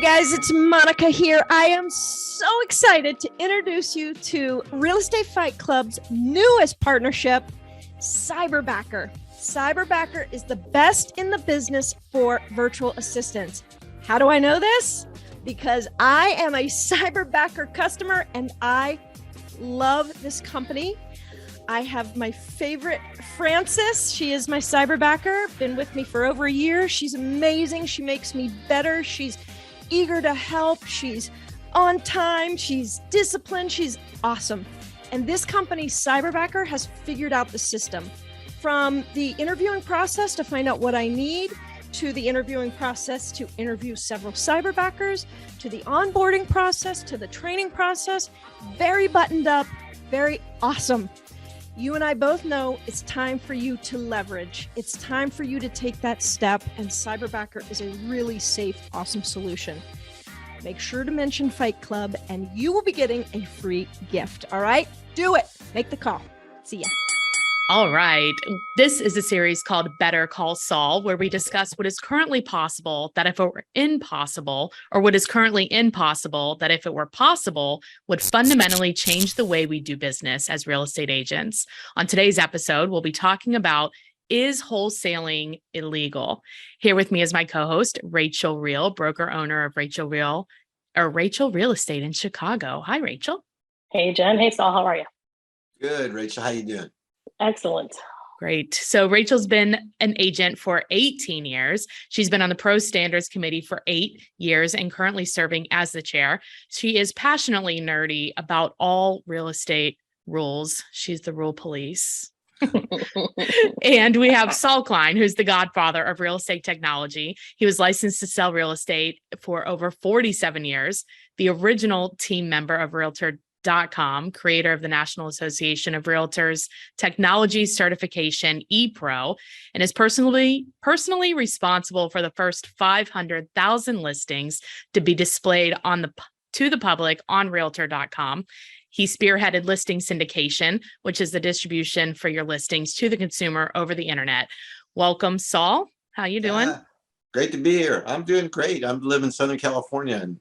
guys, it's Monica here. I am so excited to introduce you to Real Estate Fight Club's newest partnership, Cyberbacker. Cyberbacker is the best in the business for virtual assistants. How do I know this? Because I am a Cyberbacker customer and I love this company. I have my favorite, Frances. She is my Cyberbacker, been with me for over a year. She's amazing. She makes me better. She's eager to help. She's on time. She's disciplined. She's awesome. And this company, Cyberbacker, has figured out the system from the interviewing process to find out what I need, to the interviewing process to interview several Cyberbackers, to the onboarding process, to the training process. Very buttoned up, very awesome. You and I both know it's time for you to leverage. It's time for you to take that step, and Cyberbacker is a really safe, awesome solution. Make sure to mention Fight Club, and you will be getting a free gift. All right? Do it. Make the call. See ya. All right. This is a series called Better Call Saul, where we discuss what is currently possible that if it were impossible, or what is currently impossible that if it were possible, would fundamentally change the way we do business as real estate agents. On today's episode, we'll be talking about, is wholesaling illegal? Here with me is my co-host, Rachel Real, broker owner of Rachel Real Estate in Chicago. Hi, Rachel. Hey, Jen. Hey, Saul. How are you? Good, Rachel. How you doing? Excellent. Great. So Rachel's been an agent for 18 years. She's been on the Pro Standards Committee for 8 years and currently serving as the chair. She is passionately nerdy about all real estate rules. She's the rule police. And we have Saul Klein, who's the godfather of real estate technology. He was licensed to sell real estate for over 47 years, the original team member of Realtor.com, creator of the National Association of Realtors Technology Certification, ePro, and is personally responsible for the first 500,000 listings to be displayed to the public on Realtor.com. He spearheaded listing syndication, which is the distribution for your listings to the consumer over the internet. Welcome, Saul. How you doing? Great to be here. I'm doing great. I'm living in Southern California, and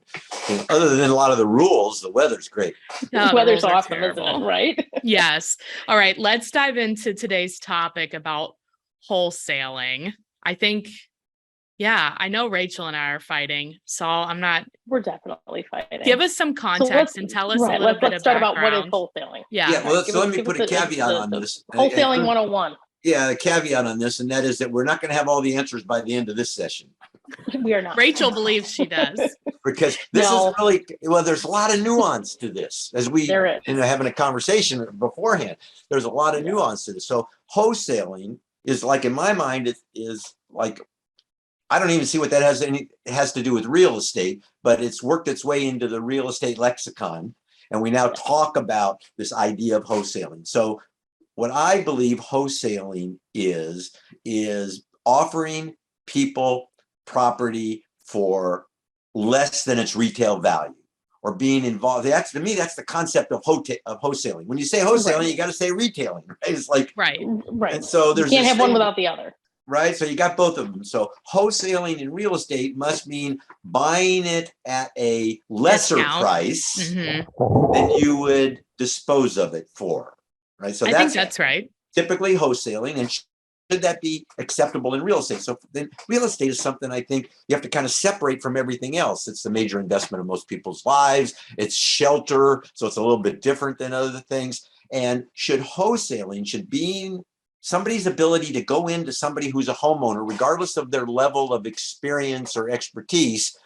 other than a lot of the rules, the weather's great. No, the weather's awesome, isn't it? Right? Yes. All right. Let's dive into today's topic about wholesaling. I know Rachel and I are fighting. Saul, I'm not. We're definitely fighting. Give us some context and tell us a little bit let's start about what is wholesaling. Yeah. Well, let me put a caveat on this. Wholesaling 101. Yeah, a caveat on this, and that is that we're not going to have all the answers by the end of this session. We are not. Rachel believes she does. Because this is really, there's a lot of nuance to this. As we having a conversation beforehand, there's a lot of nuance to this. So wholesaling is like, in my mind, it is like, I don't even see what that has to do with real estate, but it's worked its way into the real estate lexicon. And we now talk about this idea of wholesaling. So what I believe wholesaling is offering people property for less than its retail value, or being involved. To me, that's the concept of wholesaling. When you say wholesaling, you got to say retailing, right? It's like, right. And so you can't have one without the other. Right. So you got both of them. So wholesaling in real estate must mean buying it at a lesser price than you would dispose of it for. Right. So I think that's right. Typically wholesaling. And should that be acceptable in real estate? So then real estate is something I think you have to kind of separate from everything else. It's the major investment of most people's lives. It's shelter. So it's a little bit different than other things. And should being somebody's ability to go into somebody who's a homeowner, regardless of their level of experience or expertise,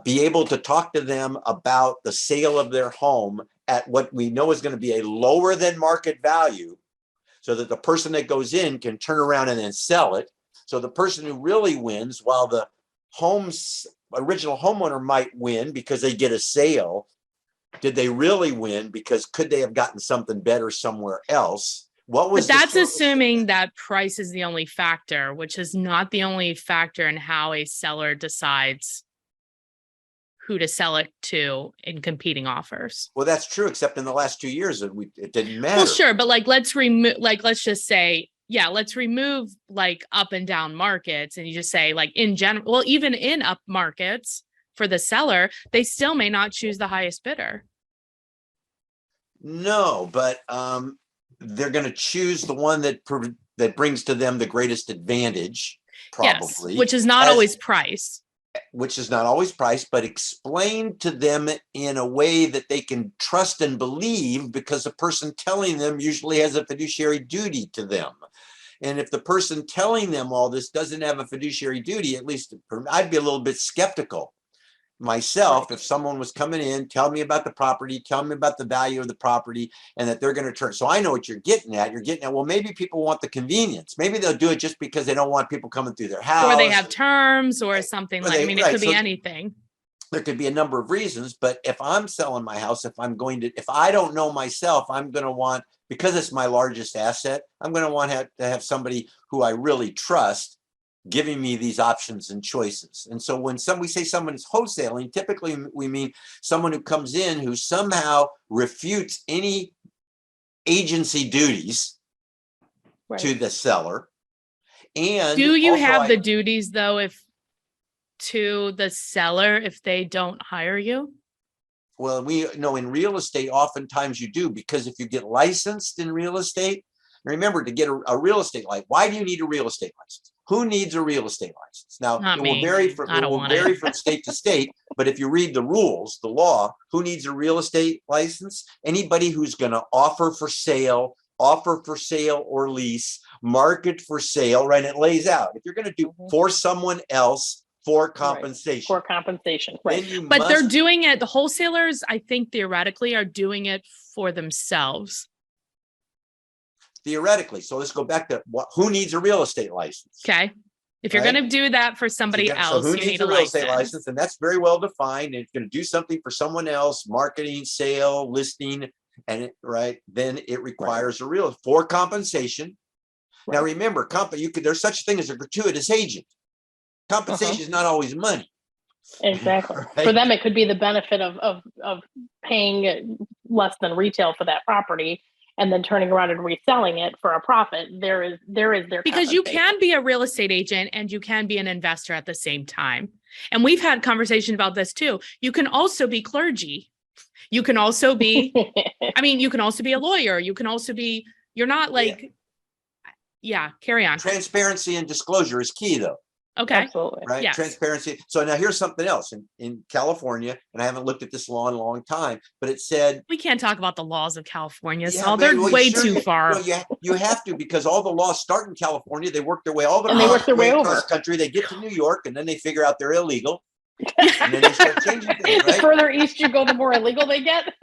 be able to talk to them about the sale of their home at what we know is going to be a lower than market value, so that the person that goes in can turn around and then sell it. So the person who really wins, while the home's original homeowner might win because they get a sale, did they really win because could they have gotten something better somewhere else? But that's assuming that price is the only factor, which is not the only factor in how a seller decides who to sell it to in competing offers. Well, that's true, except in the last 2 years, it didn't matter. Well, sure, but let's remove up and down markets, and you just say in general. Well, even in up markets, for the seller, they still may not choose the highest bidder. No, but they're going to choose the one that brings to them the greatest advantage, probably. Yes, which is not always price. Which is not always price, but explained to them in a way that they can trust and believe, because the person telling them usually has a fiduciary duty to them. And if the person telling them all this doesn't have a fiduciary duty, at least I'd be a little bit skeptical myself if someone was coming in, tell me about the property, tell me about the value of the property, and that they're going to turn. So I know what you're getting at. You're getting at, well, maybe people want the convenience. Maybe they'll do it just because they don't want people coming through their house. Or they have terms or something like, I mean, it could be anything. There could be a number of reasons, but if I'm selling my house, if I don't know myself, I'm going to want, because it's my largest asset, I'm going to want to have somebody who I really trust giving me these options and choices. And so when we say someone is wholesaling, typically we mean someone who comes in who somehow refutes any agency duties to the seller. And do you have the duties though, to the seller if they don't hire you? Well, we know in real estate, oftentimes you do, because if you get licensed in real estate, remember, to get a real estate license, why do you need a real estate license? Who needs a real estate license? Now, it will vary from state to state, but if you read the rules, the law, who needs a real estate license? Anybody who's going to offer for sale or lease, market for sale, right? It lays out. If you're going to do for someone else, for compensation. For compensation, right. But they're doing it, the wholesalers, I think theoretically are doing it for themselves. Theoretically. So let's go back to who needs a real estate license? Okay. If you're going to do that for somebody else, who you needs need a real license. estate license? And that's very well defined. And it's going to do something for someone else, marketing, sale, listing, and then it requires a real for compensation. Now remember, there's such a thing as a gratuitous agent. Compensation is not always money. Exactly. For them, it could be the benefit of paying less than retail for that property and then turning around and reselling it for a profit. There is their because you can be a real estate agent and you can be an investor at the same time. And we've had conversation about this too. You can also be clergy. You can also be, you can also be a lawyer. You can also be, you're not like, carry on. Transparency and disclosure is key though. Okay. Absolutely. Right. Yes. Transparency. So now here's something else in California, and I haven't looked at this law in a long time, but it said we can't talk about the laws of California. Saul, they're way too far. You have to, because all the laws start in California. They work their way over across country. They get to New York, and then they figure out they're illegal, and then they start changing things. Right? The further east you go, the more illegal they get.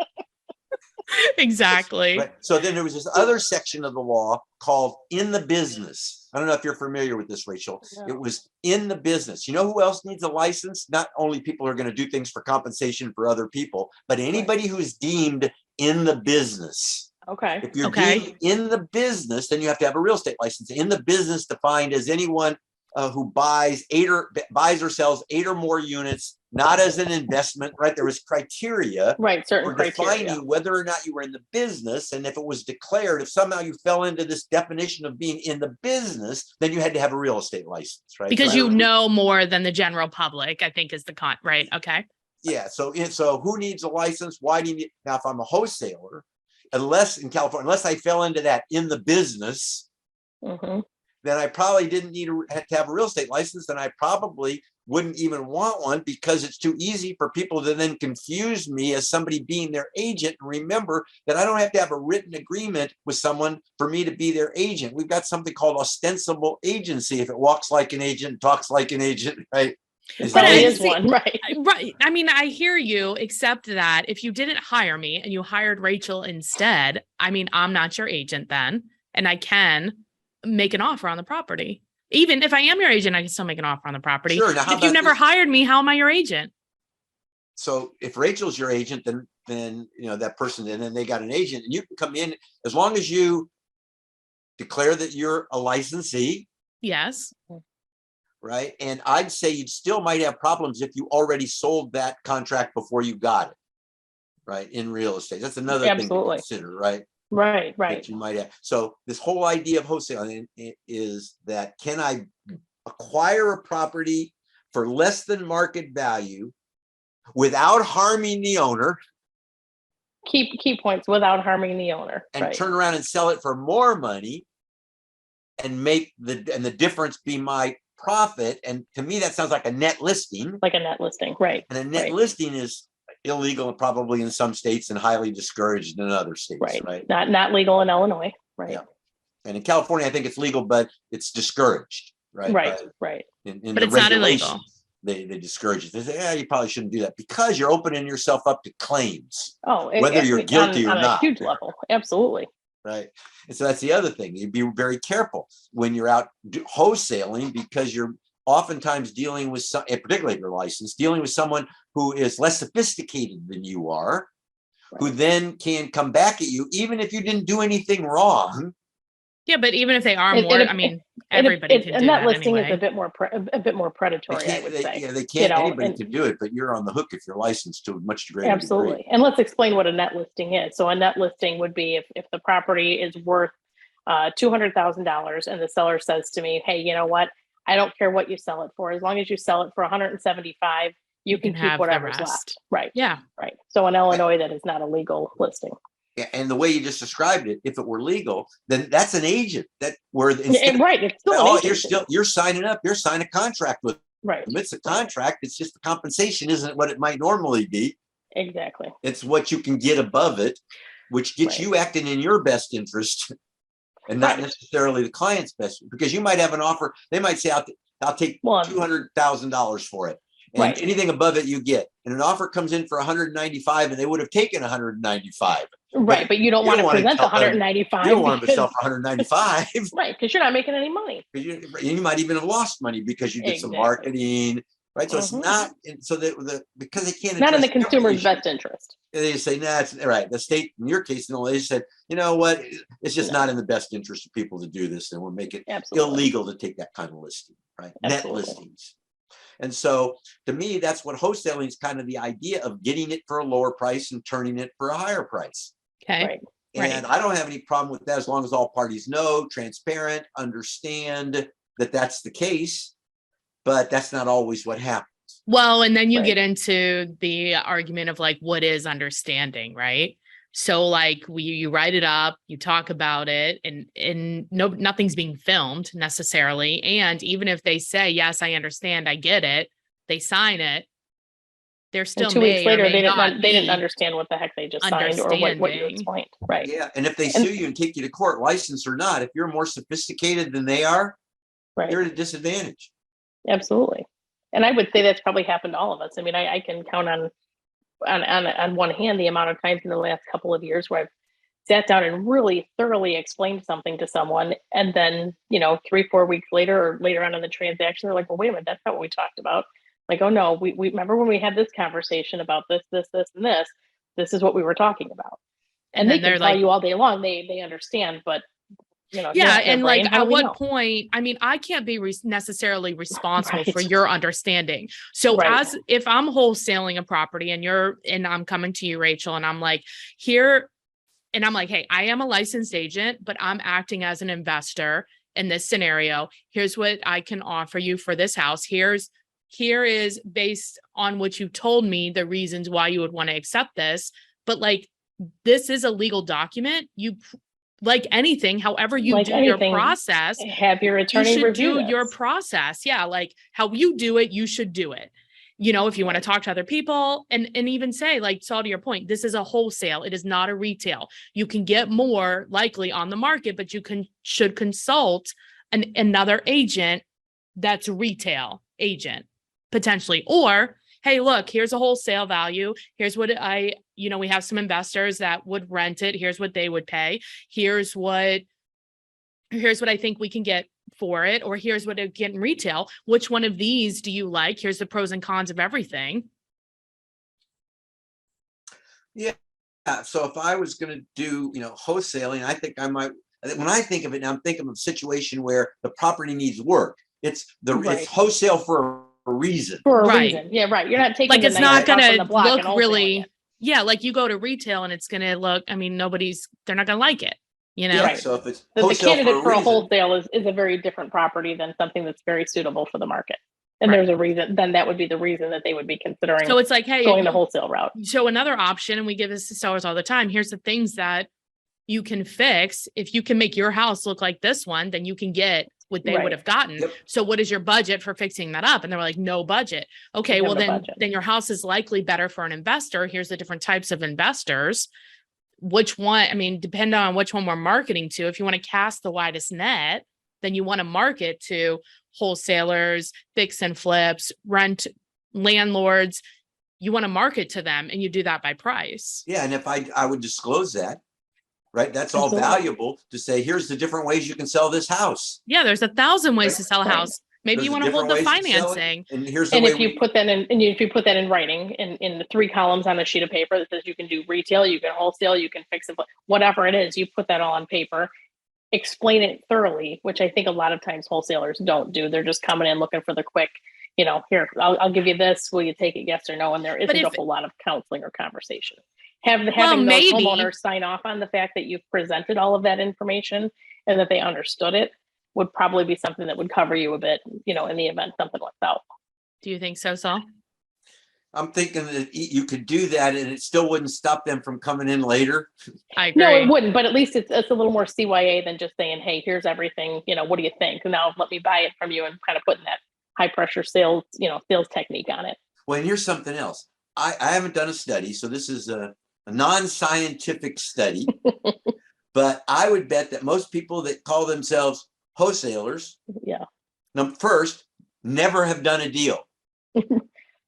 Exactly. Right. So then there was this other section of the law called in the business. I don't know if you're familiar with this, Rachel. No. It was in the business. You know who else needs a license? Not only people who are going to do things for compensation for other people, but anybody who's deemed in the business. Okay. If you're deemed in the business, then you have to have a real estate license. In the business defined as anyone who buys or sells 8 or more units, not as an investment, right? There was criteria, certain for defining whether or not you were in the business. And if it was declared, if somehow you fell into this definition of being in the business, then you had to have a real estate license, right? Because you know more than the general public, I think is the right? Okay. Yeah. So who needs a license? Why do you need? Now, if I'm a wholesaler, unless I fell into that in the business, then I probably didn't need to have a real estate license, and I probably wouldn't even want one, because it's too easy for people to then confuse me as somebody being their agent. And remember that I don't have to have a written agreement with someone for me to be their agent. We've got something called ostensible agency. If it walks like an agent, talks like an agent, right? Right. I mean, I hear you, except that if you didn't hire me and you hired Rachel instead, I'm not your agent then, and I can make an offer on the property. Even if I am your agent, I can still make an offer on the property. Sure. Now, if you never hired me, how am I your agent? So if Rachel's your agent, then that person, and then they got an agent, and you can come in as long as you declare that you're a licensee. Yes. Right. And I'd say you still might have problems if you already sold that contract before you got it. Right. In real estate. That's another thing to consider, right? Right. That you might have. So this whole idea of wholesaling is that, can I acquire a property for less than market value without harming the owner. Key points, without harming the owner. And turn around and sell it for more money and make the difference be my profit. And to me, that sounds like a net listing. Like a net listing, right? And a net listing is illegal probably in some states and highly discouraged in other states, right? Not legal in Illinois, right? Yeah. And in California, I think it's legal, but it's discouraged, right? Right. But it's not illegal. They discourage it. They say, yeah, you probably shouldn't do that because you're opening yourself up to claims. Oh, whether you're guilty or on not. A huge level, absolutely. Right. And so that's the other thing. You'd be very careful when you're out wholesaling because you're oftentimes dealing with some, and particularly if you're licensed, dealing with someone who is less sophisticated than you are, who then can come back at you, even if you didn't do anything wrong. Yeah, but even if they are more, I mean, everybody can do and that that listing anyway. is a bit more predatory, I would say. Yeah, they can't. Anybody can do it, but you're on the hook if you're licensed to a much greater absolutely degree. And let's explain what a net listing is. So a net listing would be if the property is worth $200,000 and the seller says to me, hey, you know what? I don't care what you sell it for, as long as you sell it for 175, you can keep whatever's left. Right. Yeah. Right. So in Illinois, that is not a legal listing. And the way you just described it, if it were legal, then that's an agent that where right, it's still you're signing up, you're signing a contract with right. It's a contract. It's just the compensation isn't what it might normally be. Exactly. It's what you can get above it, which gets you acting in your best interest and not necessarily the client's best, because you might have an offer. They might say, I'll take $200,000 for it. And anything above it you get. And an offer comes in for 195 and they would have taken 195. Right, but you don't want to present the 195. You don't want to sell for 195. Right, because you're not making any money. You might even have lost money because you did some marketing. Right, so it's not so that because they can't. Not in the consumer's best interest. They just say, nah, it's right. The state, in your case, they said, you know what, it's just not in the best interest of people to do this, and we'll make it illegal to take that kind of listing, right? Net listings. And so to me, that's what wholesaling is, kind of the idea of getting it for a lower price and turning it for a higher price. Okay. And I don't have any problem with that as long as all parties know, transparent, understand that that's the case, but that's not always what happens. Well, and then you get into the argument of like, what is understanding, right? So like you write it up, you talk about it, and nothing's being filmed necessarily. And even if they say, yes, I understand, I get it, they sign it, they're still 2 weeks later, they didn't understand what the heck they just signed or what you explained. Right. Yeah. And if they sue you and take you to court, license or not, if you're more sophisticated than they are, you're at a disadvantage. Absolutely. And I would say that's probably happened to all of us. I mean, I can count on one hand the amount of times in the last couple of years where I've sat down and really thoroughly explained something to someone, and then 3-4 weeks later or later on in the transaction, they're like, well, wait a minute, that's not what we talked about. Like, oh no, we remember when we had this conversation about this and this is what we were talking about. And they can tell you all day long they understand, but and like at what point, I mean, I can't be necessarily responsible for your understanding. So as if I'm wholesaling a property and I'm coming to you, Rachel, and I'm like, here, and I'm like, hey, I am a licensed agent, but I'm acting as an investor in this scenario. Here's what I can offer you for this house. Here is based on what you told me, the reasons why you would want to accept this. But like, this is a legal document. You like anything, however you do your process, have your attorney review your process. Yeah. Like how you do it, you should do it. If you want to talk to other people and even say, like, Saul, to your point, this is a wholesale. It is not a retail. You can get more likely on the market, but you should consult another agent that's a retail agent potentially. Or, hey, look, here's a wholesale value. Here's what we have some investors that would rent it. Here's what they would pay. Here's what I think we can get for it. Or here's what it get in retail. Which one of these do you like? Here's the pros and cons of everything. Yeah. So if I was going to do, wholesaling, I think I might, when I think of it, I'm thinking of a situation where the property needs work. It's wholesale for a reason. Reason. Yeah, right. You're not taking like it's not going to look really. Yeah, like you go to retail and it's going to look. I mean, they're not going to like it. Yeah. So if it's the candidate for a wholesale is a very different property than something that's very suitable for the market. And there's a reason, then that would be the reason that they would be considering So it's like, hey, going the wholesale route. So another option, and we give this to sellers all the time, here's the things that you can fix. If you can make your house look like this one, then you can get what they would have gotten. Yep. So what is your budget for fixing that up? And they were like, no budget. Okay, well then your house is likely better for an investor. Here's the different types of investors. Which one, I mean, depending on which one we're marketing to, if you want to cast the widest net, then you want to market to wholesalers, fix and flips, rent landlords. You want to market to them, and you do that by price. Yeah. And if I would disclose that, right? That's all valuable to say, here's the different ways you can sell this house. Yeah. There's 1,000 ways to sell a house. Maybe you want to hold the financing. And here's the and way if you put that in, and if you put that in writing in the 3 columns on a sheet of paper that says you can do retail, you can wholesale, you can fix it, whatever it is, you put that all on paper, explain it thoroughly, which I think a lot of times wholesalers don't do. They're just coming in looking for the quick, here, I'll give you this. Will you take it? Yes or no? And there isn't a whole lot of counseling or conversation. Having those homeowners sign off on the fact that you've presented all of that information and that they understood it would probably be something that would cover you a bit, in the event something went out. Do you think so, Saul? I'm thinking that you could do that and it still wouldn't stop them from coming in later. I agree. No, it wouldn't, but at least it's a little more CYA than just saying, hey, here's everything, what do you think? And now let me buy it from you, and kind of putting that high pressure sales technique on it. Well, and here's something else. I haven't done a study, so this is a non-scientific study, but I would bet that most people that call themselves wholesalers, first, never have done a deal.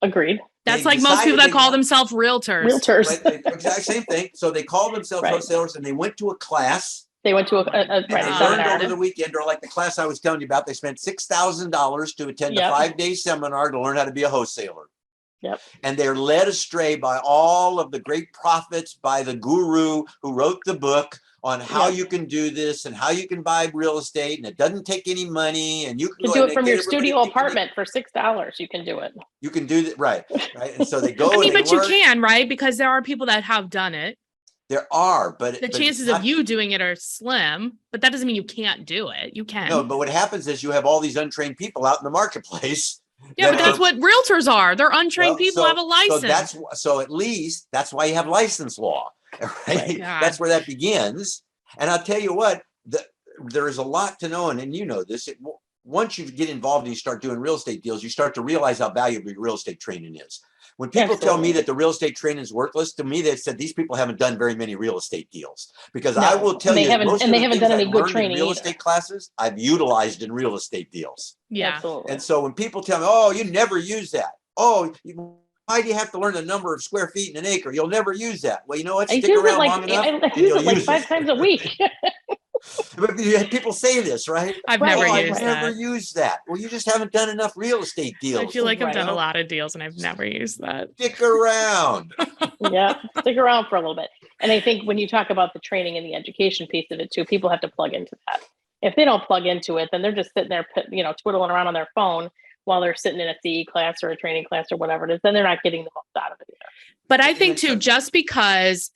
Agreed. That's like most people that call themselves realtors. Right, exact same thing. So they call themselves wholesalers, and they went to a class. They went to a learned over the weekend, or like the class I was telling you about, they spent $6,000 to attend a 5-day seminar to learn how to be a wholesaler. Yep. And they're led astray by all of the great prophets, by the guru who wrote the book on how you can do this and how you can buy real estate, and it doesn't take any money, and you can do it from your studio apartment for $6. You can do it. You can do that, right? And so they go. I mean, but you can, right? Because there are people that have done it. There are, but the chances of you doing it are slim. But that doesn't mean you can't do it. You can. No, but what happens is you have all these untrained people out in the marketplace. Yeah, but that's what realtors are. They're untrained people who have a license. So at least that's why you have license law. Right? That's where that begins. And I'll tell you what, there is a lot to know. And you know this. Once you get involved and you start doing real estate deals, you start to realize how valuable your real estate training is. When people tell me that the real estate training is worthless, to me, they said these people haven't done very many real estate deals. Because I will tell you, most of the things done any good training in real estate classes, I've utilized in real estate deals. Yeah. Absolutely. And so when people tell me, oh, you never use that. Oh, why do you have to learn the number of square feet in an acre? You'll never use that. Well, you know what? Stick around long enough. I use it like 5 times a week. But people say this, right? I've never used that. Well, you just haven't done enough real estate deals. I feel like I've done a lot of deals and I've never used that. Stick around. Stick around for a little bit. And I think when you talk about the training and the education piece of it too, people have to plug into that. If they don't plug into it, then they're just sitting there, twiddling around on their phone while they're sitting in a CE class or a training class or whatever it is. Then they're not getting the most out of it either. But I think too, just because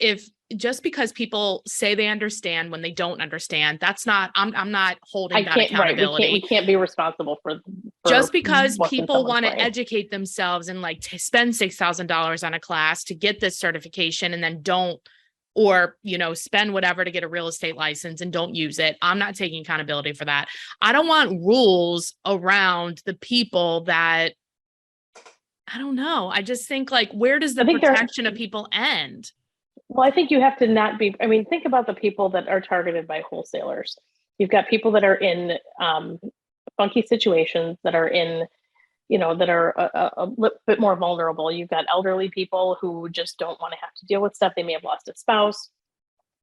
people say they understand when they don't understand, that's not, I'm not holding that accountability. We can't be responsible for just because people want to educate themselves and spend $6,000 on a class to get this certification and then don't, or, spend whatever to get a real estate license and don't use it. I'm not taking accountability for that. I don't want rules around the people that, I don't know. I just think where does the protection of people end? Well, I think you have to not be, think about the people that are targeted by wholesalers. You've got people that are in funky situations, that are in, that are a little bit more vulnerable. You've got elderly people who just don't want to have to deal with stuff. They may have lost a spouse.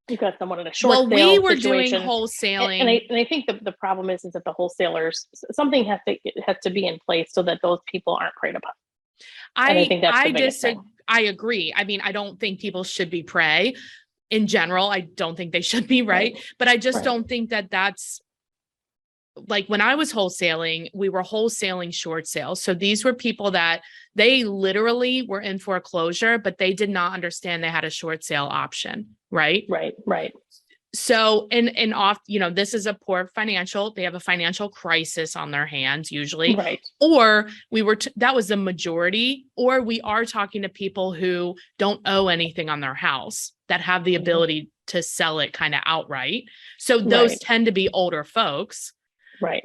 You've got someone in a short sale we were situation. doing wholesaling. And I think the problem is that the wholesalers, something has to be in place so that those people aren't preyed upon. I think that's the biggest thing. I agree. I don't think people should be prey in general. I don't think they should be, right? But I just don't think that that's when I was wholesaling, we were wholesaling short sales. So these were people that they literally were in foreclosure, but they did not understand they had a short sale option, right? Right. So, and off, this is a they have a financial crisis on their hands usually, Right. or that was the majority, or we are talking to people who don't owe anything on their house that have the ability to sell it kind of outright. So those tend to be older folks. Right.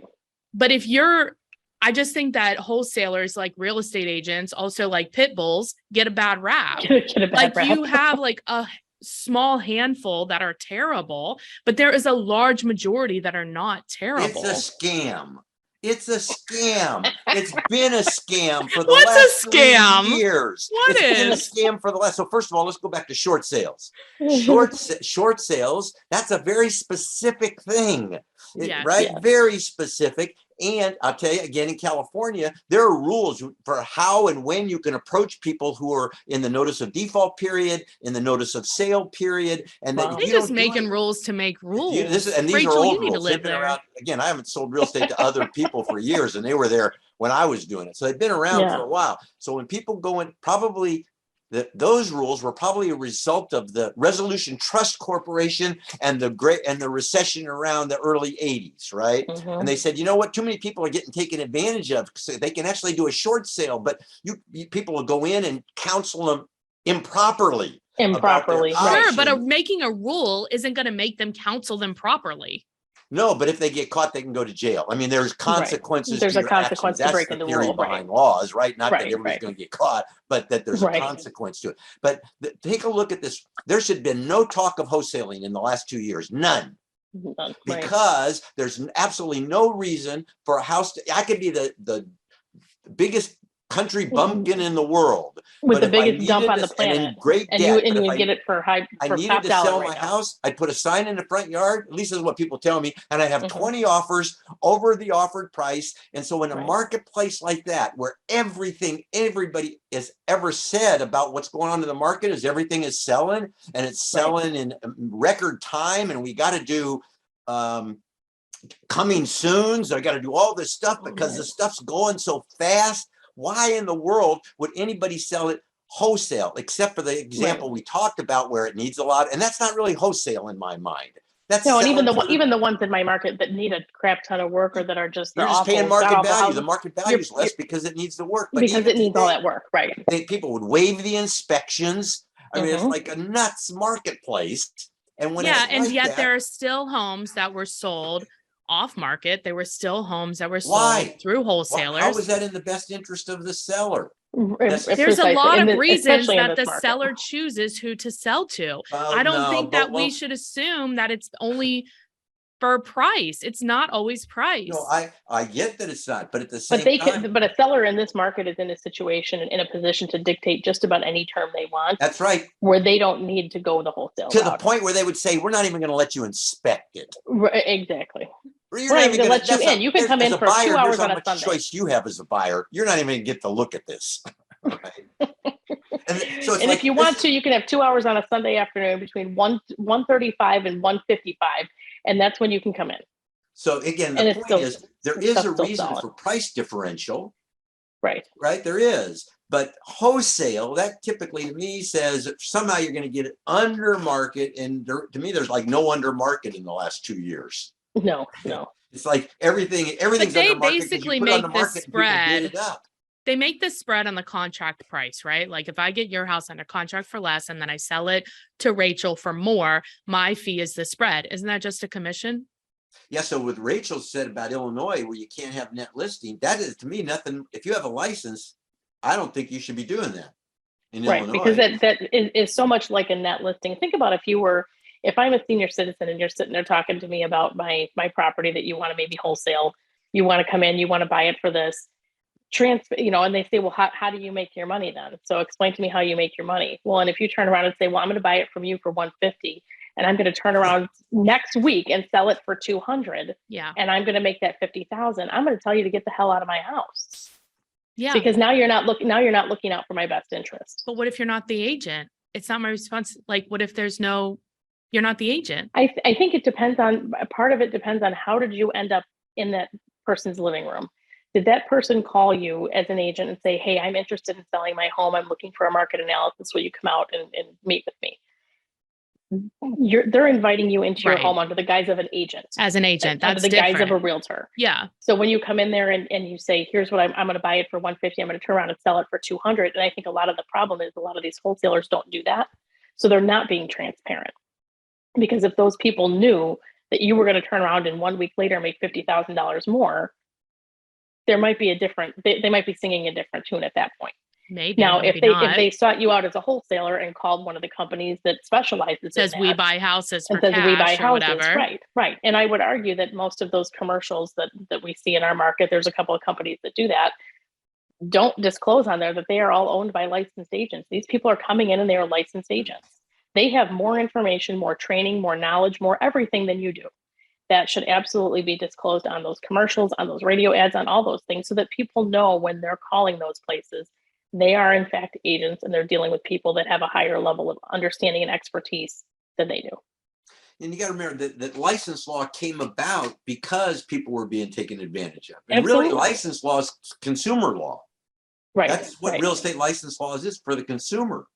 But I just think that wholesalers, like real estate agents, also like pit bulls, get a bad rap. You have like a small handful that are terrible, but there is a large majority that are not terrible. It's a scam. It's been a scam for the last 3 years. What it's is? Been a scam for the last. So first of all, let's go back to short sales. Short sales. That's a very specific thing, right? Yes. Very specific. And I'll tell you again, in California, there are rules for how and when you can approach people who are in the notice of default period, in the notice of sale period. And then you're just making rules to make rules. These Rachel, are old rules. They've been around. Again, I haven't sold real estate to other people for years, and they were there when I was doing it. So they've been around for a while. So when people go in, probably those rules were probably a result of the Resolution Trust Corporation and the recession around the early 80s, right? And they said, you know what? Too many people are getting taken advantage of. So they can actually do a short sale, but people will go in and counsel them improperly. Sure, but making a rule isn't going to make them counsel them properly. No, but if they get caught, they can go to jail. I mean, there's consequences. There's a consequence to breaking the rule. Behind laws, right? Not that everybody's going to get caught, but that there's a consequence to it. But take a look at this. There should have been no talk of wholesaling in the last 2 years. None. Because there's absolutely no reason for a house I could be the biggest country bumpkin in the world with the biggest dump on the planet, and you get it for high. I needed to sell my house. I'd put a sign in the front yard. At least this is what people tell me, and I have 20 offers over the offered price. And so in a marketplace like that, where everybody has ever said about what's going on in the market is everything is selling, and it's selling in record time, and we got to do coming soon. So I got to do all this stuff because the stuff's going so fast. Why in the world would anybody sell it wholesale, except for the example we talked about where it needs a lot? And that's not really wholesale in my mind. That's and even the ones in my market that need a crap ton of work or that are just you're just paying market value. The market value is less because it needs the work. But because it needs all that work, right? I think people would waive the inspections. I mean, it's like a nuts marketplace. And when yet there are still homes that were sold off market. There were still homes that were sold through wholesalers. How was that in the best interest of the seller? There's a lot of reasons that the seller chooses who to sell to. I don't think that we should assume that it's only for price. It's not always price. No, I get that it's not, but at the same time. But a seller in this market is in a situation and in a position to dictate just about any term they want. That's right. Where they don't need to go the wholesale to the point where they would say, we're not even going to let you inspect it. Exactly. You're not even going to let you in. You can come in for 2 hours on a Sunday. Choice you have as a buyer. You're not even going to get to look at this. Right? and if you want to, you can have 2 hours on a Sunday afternoon between 1:35 and 1:55, and that's when you can come in. So again, the point is there is a reason for price differential. Right. There is. But wholesale, that typically to me says somehow you're going to get it under market. And to me, there's like no under market in the last 2 years. No. It's like everything's but they under market basically make the spread. They make the spread on the contract price, right? Like if I get your house under contract for less and then I sell it to Rachel for more, my fee is the spread. Isn't that just a commission? Yeah. So what Rachel said about Illinois, where you can't have net listing, that is to me nothing. If you have a license, I don't think you should be doing that in Illinois. Because that is so much like a net listing. Think about if I'm a senior citizen and you're sitting there talking to me about my property that you want to maybe wholesale, you want to come in, you want to buy it for this transfer, and they say, well, how do you make your money then? So explain to me how you make your money. Well, and if you turn around and say, well, I'm going to buy it from you for $150 and I'm going to turn around next week and sell it for $200. Yeah. And I'm going to make that $50,000. I'm going to tell you to get the hell out of my house. Yeah. Because now you're not looking out for my best interest. But what if you're not the agent? It's not my response. Like, what if you're not the agent? I think it depends on, part of it depends on how did you end up in that person's living room? Did that person call you as an agent and say, hey, I'm interested in selling my home. I'm looking for a market analysis. Will you come out and meet with me? they're inviting you into your Right. home under the guise of an agent. As an agent, under that's the guise different. of a realtor. Yeah. So when you come in there and you say, here's what I'm going to buy it for 150, I'm going to turn around and sell it for 200. And I think a lot of the problem is a lot of these wholesalers don't do that. So they're not being transparent. Because if those people knew that you were going to turn around and 1 week later make $50,000 more, there might be they might be singing a different tune at that point. Maybe. Now, maybe if they sought you out as a wholesaler and called one of the companies that specializes says in we that, buy houses for and says cash we buy or houses, whatever. right. And I would argue that most of those commercials that we see in our market, there's a couple of companies that do that, don't disclose on there that they are all owned by licensed agents. These people are coming in and they are licensed agents. They have more information, more training, more knowledge, more everything than you do. That should absolutely be disclosed on those commercials, on those radio ads, on all those things, so that people know when they're calling those places, they are in fact agents and they're dealing with people that have a higher level of understanding and expertise than they do. And you got to remember that license law came about because people were being taken advantage of. And Absolutely. really, license law is consumer law. Right. That's what real estate license law is for the consumer.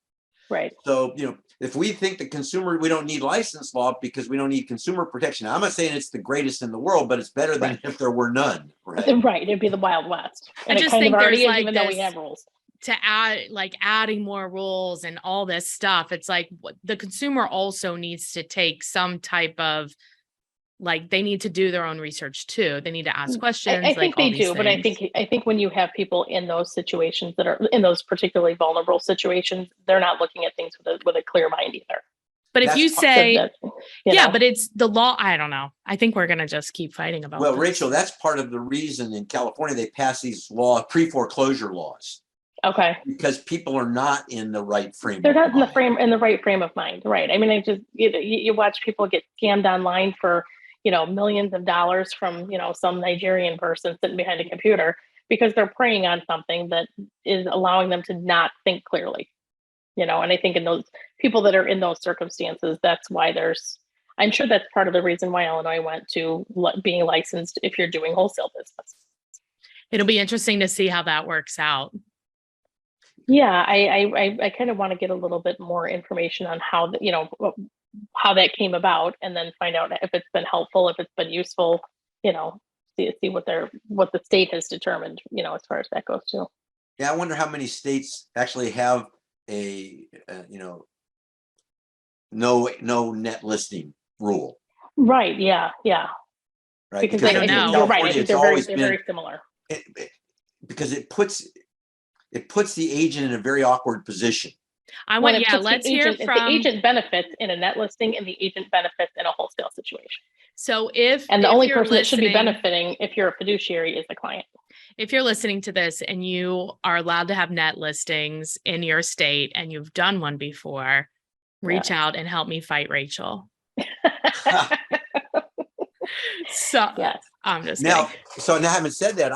Right. So, if we think the consumer, we don't need license law because we don't need consumer protection. Now, I'm not saying it's the greatest in the world, but it's better than if there were none. Right. Right. It'd be the Wild West. And I it just kind think of already there's is, like even though we this- have rules. To add, like adding more rules and all this stuff, it's like the consumer also needs to take some type of, like, they need to do their own research too. They need to ask questions. I think all they do, these but I think when you have people in those situations that are in those particularly vulnerable situations, they're not looking at things with a clear mind either. But if you say, know. but it's the law. I don't know. I think we're going to just keep fighting about Well, this. Rachel, that's part of the reason in California they passed these pre-foreclosure laws. Okay. Because people are not in the right frame. They're not in the right frame of mind. Right. I mean, you watch people get scammed online for, millions of dollars from, some Nigerian person sitting behind a computer because they're preying on something that is allowing them to not think clearly, and I think in those people that are in those circumstances, that's why I'm sure that's part of the reason why Illinois went to being licensed if you're doing wholesale business. It'll be interesting to see how that works out. Yeah, I kind of want to get a little bit more information on how how that came about, and then find out if it's been helpful, if it's been useful, see what the state has determined, as far as that goes too. Yeah, I wonder how many states actually have a no net listing rule. Right. Yeah. Right. Because I don't know. You're right. I think they're very similar. Because it puts the agent in a very awkward position. Let's hear from the agent benefits in a net listing and the agent benefits in a wholesale situation. So the only person that should be benefiting if you're a fiduciary is the client. If you're listening to this and you are allowed to have net listings in your state and you've done one before, reach out and help me fight Rachel. So yes. I'm just now. kidding. So now, having said that,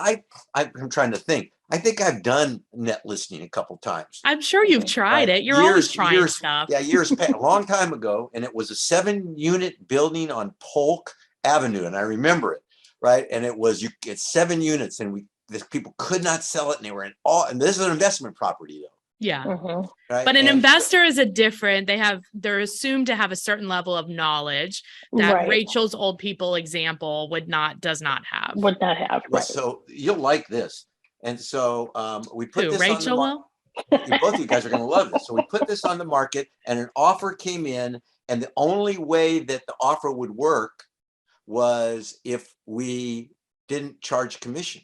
I'm trying to think. I think I've done net listing a couple times. I'm sure you've tried it. You're always trying stuff. Yeah, a long time ago, and it was a 7-unit building on Polk Avenue, and I remember it, right? And it's 7 units, and people could not sell it, and they were and this is an investment property though. Yeah. Mm-hmm. Right? But an investor is they're assumed to have a certain level of knowledge that Rachel's old people example does not have. Would not have. Right. So you'll like this. And so we put this Rachel on the market. Both of you guys are going to love this. So we put this on the market and an offer came in, and the only way that the offer would work was if we didn't charge commission.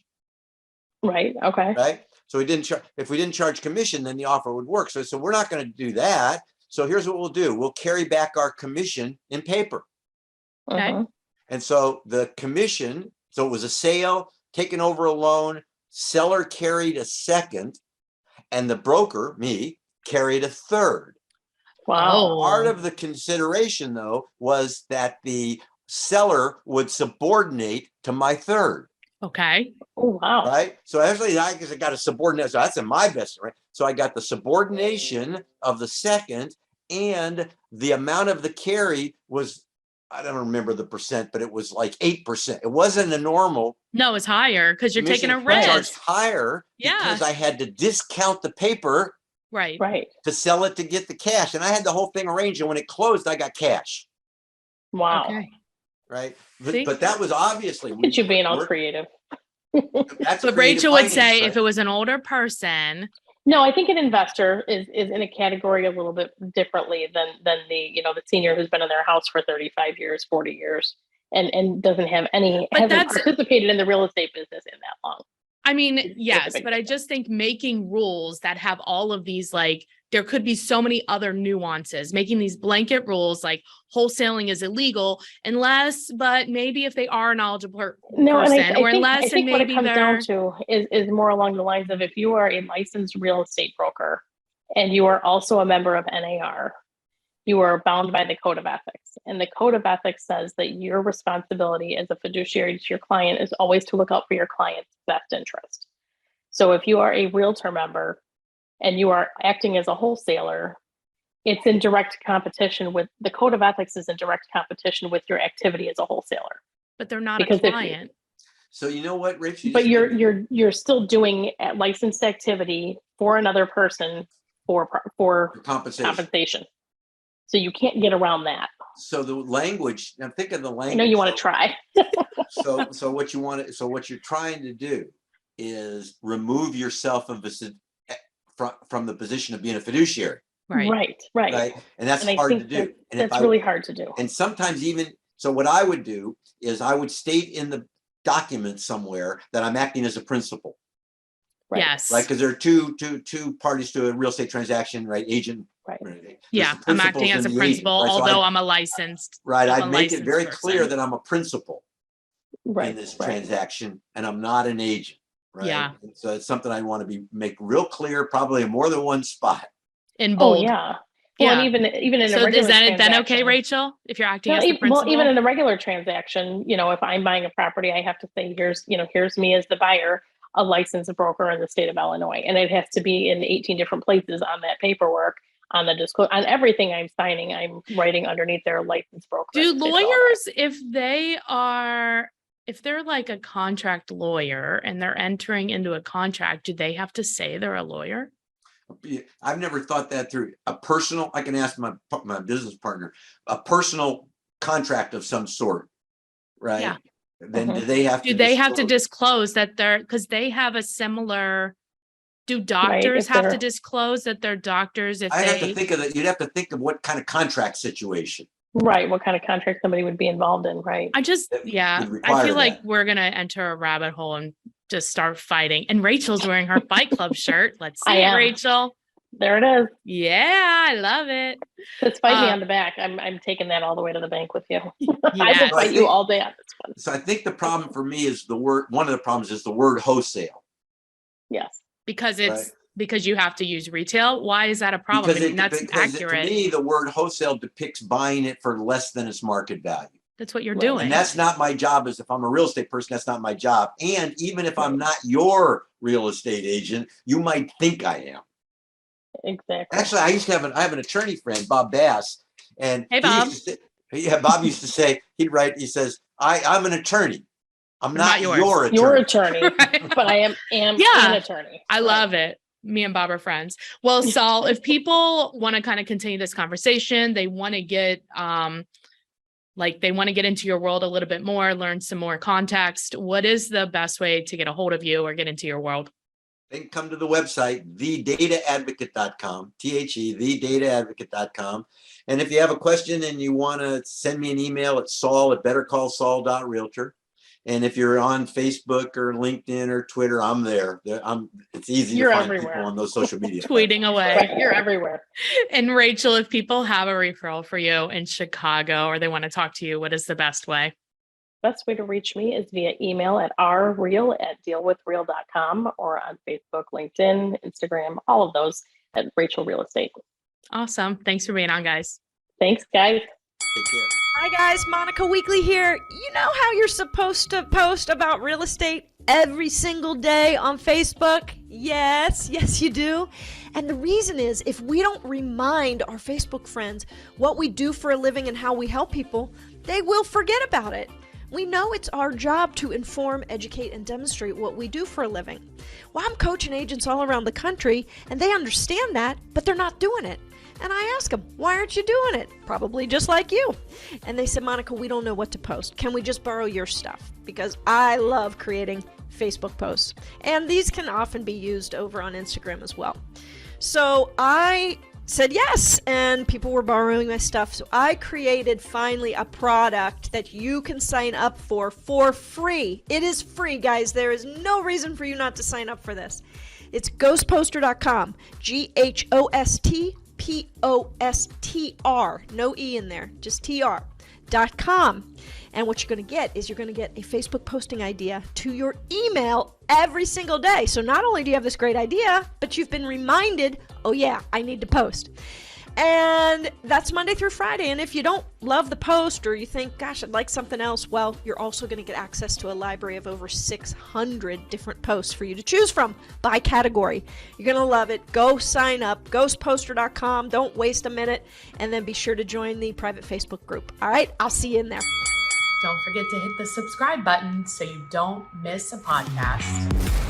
Right. Okay. Right. So if we didn't charge commission, then the offer would work. So we're not going to do that. So here's what we'll do. We'll carry back our commission in paper. Okay. Uh-huh. And so the commission, so it was a sale, taken over a loan, seller carried a second, and the broker, me, carried a third. Wow. Part of the consideration, though, was that the seller would subordinate to my third. Okay. Oh, wow. Right. So actually, I got a subordinate. So that's in my best, right? So I got the subordination of the second, and the amount of the carry was, I don't remember the percent, but it was like 8%. It wasn't a normal. No, it's higher because you're taking a I charged risk. higher because I had to discount the paper Right. to sell it to get the cash. And I had the whole thing arranged. And when it closed, I got cash. Wow. Okay. Right. See? But that was obviously. Look at you being all creative. That's But creative Rachel would finance, say right? if it was an older person. No, I think an investor is in a category a little bit differently than the senior who's been in their house for 35 years, 40 years, and doesn't have hasn't participated in the real estate business in that long. I mean, yes, but I just think making rules that have all of these, like, there could be so many other nuances, making these blanket rules like wholesaling is illegal unless, but maybe if they are a knowledgeable person, I think what it comes down to is more along the lines of, if you are a licensed real estate broker and you are also a member of NAR, you are bound by the code of ethics. And the code of ethics says that your responsibility as a fiduciary to your client is always to look out for your client's best interest. So if you are a realtor member and you are acting as a wholesaler, it's in direct competition with the code of ethics, is in direct competition with your activity as a wholesaler. But they're not a client. So you know what, Rich? But you're still doing licensed activity for another person for compensation. So you can't get around that. So the language, I'm thinking the language. I know you want to try. So what you're trying to do is remove yourself from the position of being a fiduciary. Right. And that's hard to do. And that's really hard to do. And sometimes so what I would do is I would state in the document somewhere that I'm acting as a principal. Right. Yes. Right. Because there are two parties to a real estate transaction, right? Agent. Right. Yeah. I'm acting as a principal, agent, right? although I'm a licensed. Right. I'd make it very clear that I'm a principal in this transaction and I'm not an agent. Right. Yeah. So it's something I want to make real clear, probably in more than one spot. In bold. Oh, yeah. Well, and even in a regular is that transaction, then okay, Rachel? If you're acting as the principal? Well, even in a regular transaction, if I'm buying a property, I have to say, here's me as the buyer, a licensed broker in the state of Illinois. And it has to be in 18 different places on that paperwork, on the disclosure, on everything I'm signing, I'm writing underneath their licensed broker. Do lawyers, if they're like a contract lawyer and they're entering into a contract, do they have to say they're a lawyer? I've never thought that through. I can ask my business partner, a personal contract of some sort, right? Yeah. Then do they have to disclose that because they have a similar, do doctors have to disclose that they're doctors? Have to think of that. You'd have to think of what kind of contract situation. Right. What kind of contract somebody would be involved in. Right. I feel like we're going to enter a rabbit hole and just start fighting. And Rachel's wearing her Fight Club shirt. Let's see it, Rachel. There it is. Yeah, I love it. Let's fight me on the back. I'm taking that all the way to the bank with you. I will fight you all day on this one. So I think the problem for me is one of the problems is the word wholesale. Yes. Because because you have to use retail. Why is that a problem? Because that's accurate. To me, the word wholesale depicts buying it for less than its market value. That's what you're doing. And that's not my job. If I'm a real estate person, that's not my job. And even if I'm not your real estate agent, you might think I am. Exactly. Actually, I have an attorney friend, Bob Bass. And hey, Bob. Bob used to say, he says, I'm an attorney. I'm not your attorney. Your attorney, but I am an attorney. I love it. Me and Bob are friends. Well, Saul, if people want to kind of continue this conversation, they want to get into your world a little bit more, learn some more context, what is the best way to get a hold of you or get into your world? They can come to the website, thedataadvocate.com, thedataadvocate.com. And if you have a question and you want to send me an email, it's saul@bettercallsaul.realtor. And if you're on Facebook or LinkedIn or Twitter, I'm there. It's easy to find people on those social media. Tweeting away. Right, you're everywhere. And Rachel, if people have a referral for you in Chicago or they want to talk to you, what is the best way? Best way to reach me is via email at rreal@dealwithreal.com or on Facebook, LinkedIn, Instagram, all of those at Rachel Real Estate. Awesome. Thanks for being on, guys. Thanks, guys. Take care. Hi guys, Monica Weakley here. You know how you're supposed to post about real estate every single day on Facebook? Yes, you do. And the reason is, if we don't remind our Facebook friends what we do for a living and how we help people, they will forget about it. We know it's our job to inform, educate, and demonstrate what we do for a living. Well, I'm coaching agents all around the country, and they understand that, but they're not doing it. And I ask them, why aren't you doing it? Probably just like you. And they said, Monica, we don't know what to post. Can we just borrow your stuff? Because I love creating Facebook posts. And these can often be used over on Instagram as well. So I said yes, and people were borrowing my stuff. So I created finally a product that you can sign up for free. It is free, guys. There is no reason for you not to sign up for this. It's ghostposter.com, GHOSTPOSTR, no E in there, just TR.com. And what you're going to get is you're going to get a Facebook posting idea to your email every single day. So not only do you have this great idea, but you've been reminded, oh yeah, I need to post. And that's Monday through Friday. And if you don't love the post or you think, gosh, I'd like something else, well, you're also going to get access to a library of over 600 different posts for you to choose from by category. You're going to love it. Go sign up, ghostposter.com. Don't waste a minute. And then be sure to join the private Facebook group. All right, I'll see you in there. Don't forget to hit the subscribe button so you don't miss a podcast.